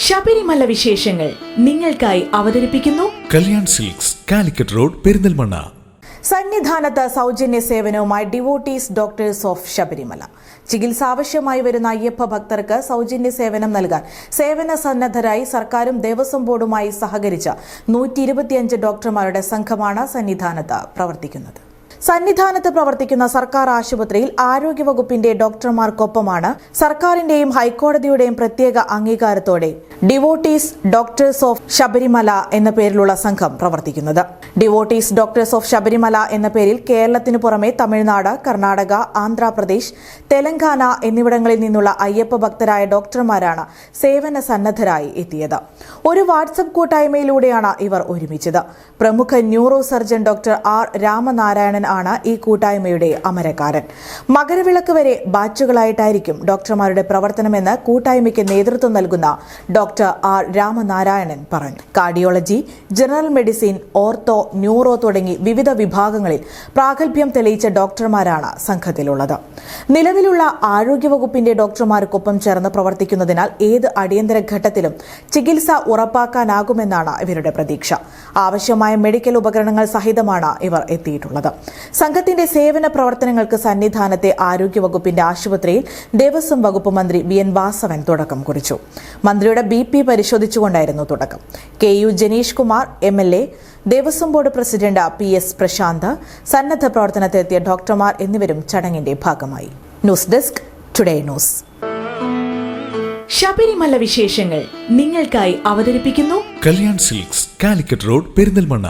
ശബരിമല വിശേഷങ്ങൾ നിങ്ങൾക്കായി അവതരിപ്പിക്കുന്നു കല്യാൺ സിൽക്സ്, കാലിക്കറ്റ് റോഡ്, പെരിന്തൽമണ്ണ. സന്നിധാനത്ത് സൗജന്യ സേവനവുമായി ഡിവോട്ടീസ് ഡോക്ടേഴ്സ് ഓഫ് ശബരിമല. ചികിത്സ ആവശ്യമായി വരുന്ന അയ്യപ്പ ഭക്തർക്ക് സൗജന്യ സേവനം നൽകാൻ സേവന സന്നദ്ധരായി സർക്കാരും ദേവസ്വം ബോർഡുമായി സഹകരിച്ച 125 ഡോക്ടർമാരുടെ സംഘമാണ് സന്നിധാനത്ത് പ്രവർത്തിക്കുന്നത്. സന്നിധാനത്ത് പ്രവർത്തിക്കുന്ന സർക്കാർ ആശുപത്രിയിൽ ആരോഗ്യവകുപ്പിന്റെ ഡോക്ടർമാർക്കൊപ്പമാണ് സർക്കാരിന്റെയും ഹൈക്കോടതിയുടെയും പ്രത്യേക അംഗീകാരത്തോടെ ഡിവോട്ടീസ് ഡോക്ടേഴ്സ് ഓഫ് ശബരിമല എന്ന പേരിലുള്ള സംഘം പ്രവർത്തിക്കുന്നത്. ഡിവോട്ടീസ് ഡോക്ടേഴ്സ് ഓഫ് ശബരിമല എന്ന പേരിൽ കേരളത്തിനു പുറമെ തമിഴ്നാട്, കർണാടക, ആന്ധ്രാപ്രദേശ്, തെലങ്കാന എന്നിവിടങ്ങളിൽ നിന്നുള്ള അയ്യപ്പ ഭക്തരായ ഡോക്ടർമാരാണ് സേവന സന്നദ്ധരായി എത്തിയത്. ഒരു വാട്സ്ആപ്പ് കൂട്ടായ്മയിലൂടെയാണ് ഇവർ ഒരുമിച്ചത്. പ്രമുഖ neuro surgeon doctor R Ramanarayanan ആണ് ഈ കൂട്ടായ്മയുടെ അമരക്കാരൻ. മകരവിളക്ക് വരെ ബാച്ചുകളായിട്ടായിരിക്കും ഡോക്ടർമാരുടെ പ്രവർത്തനമെന്ന് കൂട്ടായ്മയ്ക്ക് നേതൃത്വം നൽകുന്ന ഡോക്ടർ ആർ രാമനാരായണൻ പറഞ്ഞു. Cardiology, general medicine, ortho, neuro തുടങ്ങി വിവിധ വിഭാഗങ്ങളിൽ പ്രാഗൽഭ്യം തെളിയിച്ച ഡോക്ടർമാരാണ് സംഘത്തിലുള്ളത്. നിലവിലുള്ള ആരോഗ്യവകുപ്പിന്റെ ഡോക്ടർമാർക്കൊപ്പം ചേർന്ന് പ്രവർത്തിക്കുന്നതിനാൽ ഏത് അടിയന്തര ഘട്ടത്തിലും ചികിത്സ ഉറപ്പാക്കാനാകുമെന്നാണ് ഇവരുടെ പ്രതീക്ഷ. ആവശ്യമായ മെഡിക്കൽ ഉപകരണങ്ങൾ സഹിതമാണ് ഇവർ എത്തിയിട്ടുള്ളത്. സംഘത്തിന്റെ സേവന പ്രവർത്തനങ്ങൾക്ക് സന്നിധാനത്തെ ആരോഗ്യവകുപ്പിന്റെ ആശുപത്രിയിൽ ദേവസ്വം വകുപ്പ് മന്ത്രി വി.എൻ. വാസവൻ തുടക്കം കുറിച്ചു. മന്ത്രിയുടെ BP പരിശോധിച്ചുകൊണ്ടായിരുന്നു തുടക്കം. KU Janeesh Kumar MLA, Devaswom board president PS Prasanth, സന്നദ്ധ പ്രവർത്തനത്തിലെത്തിയ ഡോക്ടർമാർ എന്നിവരും ചടങ്ങിന്റെ ഭാഗമായി. News desk, today news. Sabarimala വിശേഷങ്ങൾ നിങ്ങൾക്കായി അവതരിപ്പിക്കുന്നു കല്യാൺ സിൽക്സ്, കാലിക്കറ്റ് റോഡ്, പെരിന്തൽമണ്ണ.